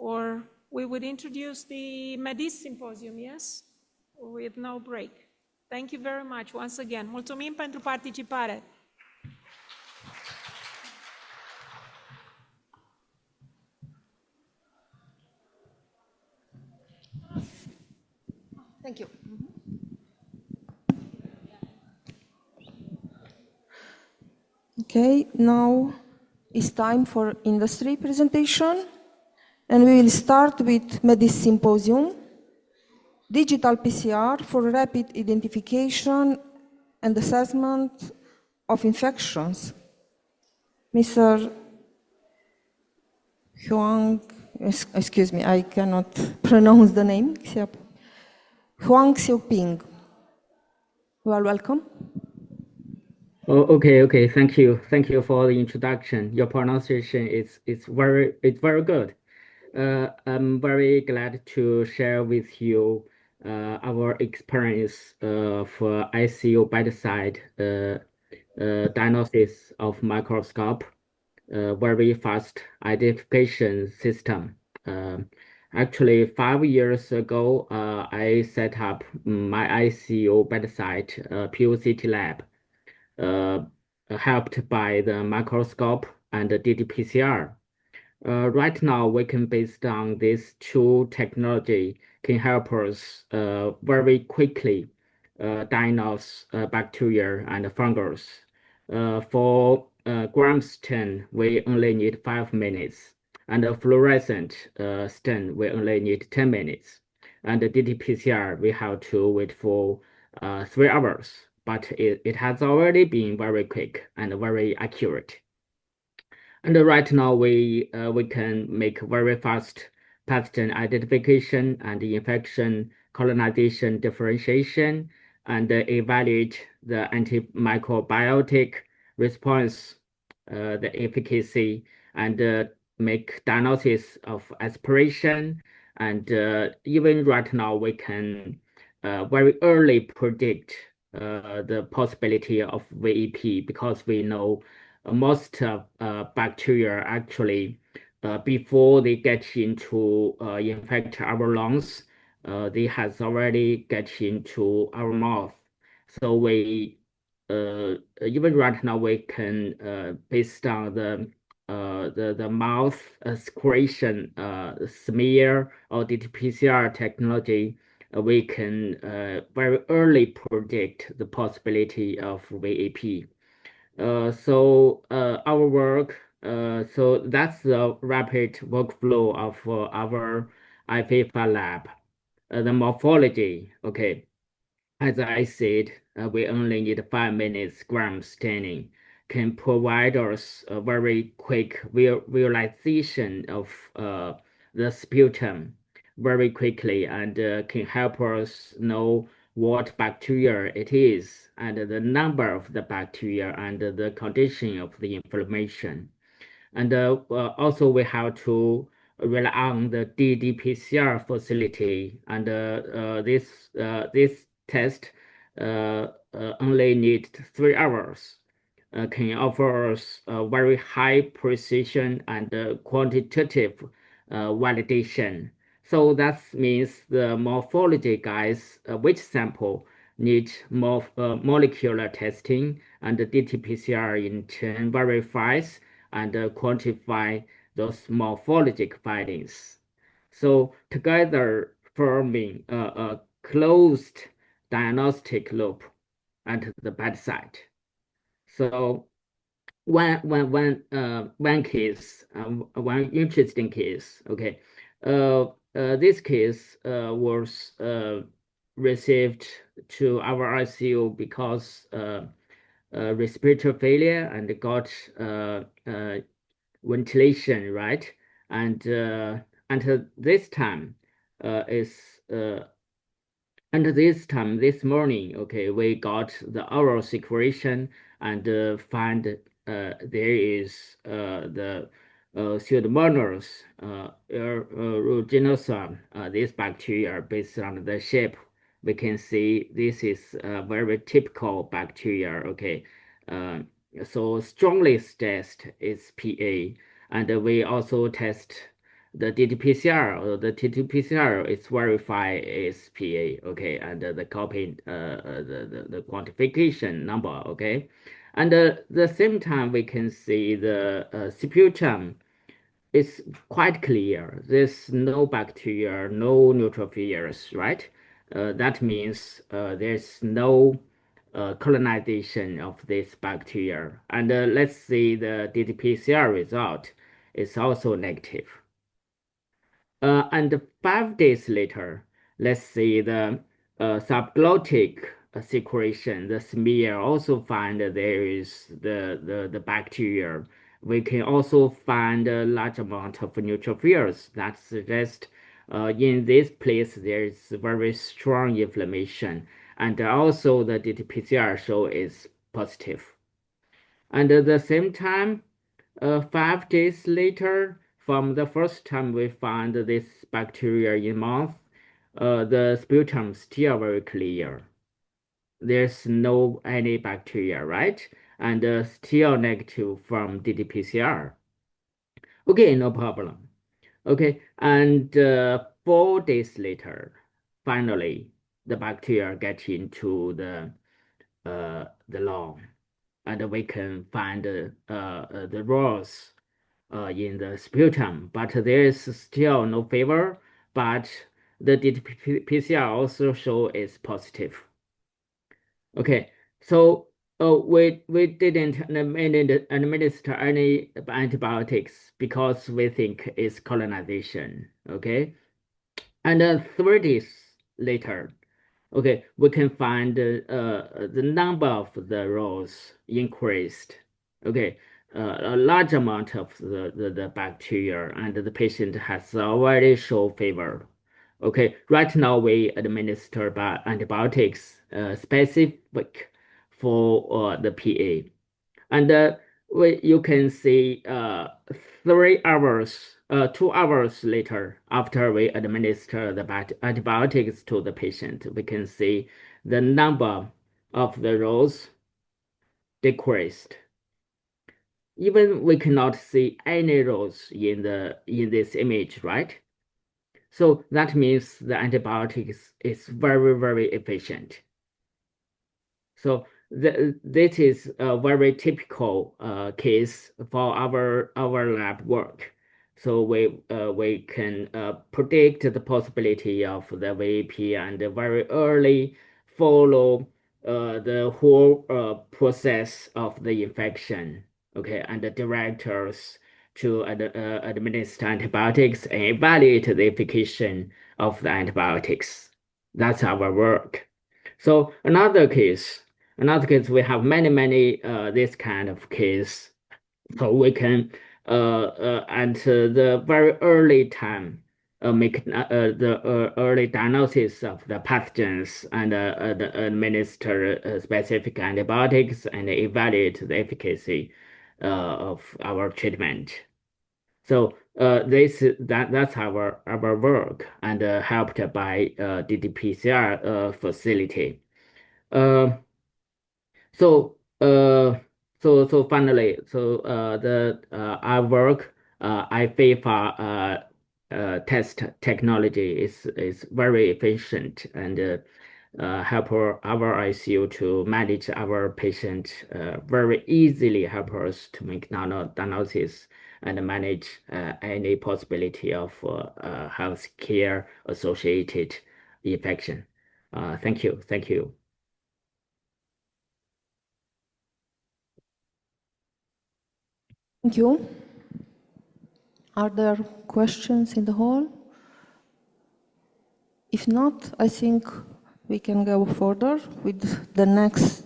or we would introduce the MEDIS Symposium, yes? With no break. Thank you very much once again. Mulțumim pentru participare. Thank you. Okay, now it's time for industry presentation, and we will start with MEDIS Symposium, Digital PCR for Rapid Identification and Assessment of Infections. Mr. Huang, excuse me, I cannot pronounce the name. Huang Xiaoping. You are welcome. Oh, okay. Thank you for the introduction. Your pronunciation is very good. I'm very glad to share with you our experience for ICU bedside diagnosis of microscope, very fast identification system. Actually, 5 years ago, I set up my ICU bedside POCT lab, helped by the microscope and the ddPCR. Right now, we can, based on these two technology, can help us very quickly diagnose bacteria and fungus. For gram stain, we only need 5 minutes, and a fluorescent stain, we only need 10 minutes. And the ddPCR, we have to wait for 3 hours, but it has already been very quick and very accurate. And right now, we can make very fast pathogen identification and infection colonization differentiation, and evaluate the antimicrobiota response, the efficacy, and make diagnosis of aspiration. And even right now, we can very early predict the possibility of VEP, because we know most bacteria actually, before they get into infect our lungs, they has already get into our mouth. So we even right now we can based on the mouth secretion smear or ddPCR technology, we can very early predict the possibility of VAP. So our work, so that's the rapid workflow of our IFIFA lab. The morphology, okay, as I said, we only need 5 minutes gram staining, can provide us a very quick visualization of the sputum very quickly, and can help us know what bacteria it is, and the number of the bacteria, and the condition of the inflammation. And also we have to rely on the ddPCR facility, and this test only need 3 hours, can offer us very high precision and quantitative validation. So that means the morphology guys, which sample need more molecular testing, and the ddPCR in turn verifies and quantify those morphologic findings. So together forming a closed diagnostic loop at the bedside. So one case, one interesting case, okay. This case was received to our ICU because respiratory failure and got ventilation, right? And until this time this morning, okay, we got the oral secretion and find there is the Pseudomonas aeruginosa, this bacteria, based on the shape, we can see this is a very typical bacteria, okay. So strongest test is PA, and we also test the ddPCR or the T2PCR is verified as PA, okay, and the copy the quantification number, okay, and the same time we can see the sputum is quite clear. There's no bacteria, no neutrophils, right? That means there's no colonization of this bacteria. And let's see the ddPCR result is also negative. And 5 days later, let's see the subglottic secretion, the smear also find that there is the bacteria. We can also find a large amount of neutrophils that suggest in this place there is very strong inflammation. And also the ddPCR show is positive. And at the same time, 5 days later, from the first time we found this bacteria in mouth, the sputum still very clear. There's no any bacteria, right? And still negative from ddPCR. Okay, no problem. Okay, and 4 days later, finally, the bacteria get into the lung, and we can find the rows in the sputum, but there is still no fever, but the PCR also show is positive. Okay, so we didn't administer any antibiotics because we think it's colonization. Okay, and 3 days later, okay, we can find the number of the rows increased. Okay, a large amount of the bacteria, and the patient has already shown fever. Okay, right now we administer antibiotics specific for the PA. And you can see 3 hours, 2 hours later, after we administer the antibiotics to the patient, we can see the number of the rows decreased. Even we cannot see any rows in this image, right? So that means the antibiotics is very, very efficient. So this is a very typical case for our lab work. So we can predict the possibility of the VAP and very early follow the whole process of the infection. Okay, and the directors to administer antibiotics and evaluate the efficacy of the antibiotics. That's our work. So another case, we have many this kind of case. So we can at the very early time make the early diagnosis of the pathogens and administer specific antibiotics and evaluate the efficacy of our treatment. So that's our work, and helped by ddPCR facility. So finally, the our work, IFIFA test technology is very efficient and help our ICU to manage our patient very easily, help us to make diagnosis and manage any possibility of healthcare associated infection. Thank you. Thank you. Thank you. Are there questions in the hall? If not, I think we can go further with the next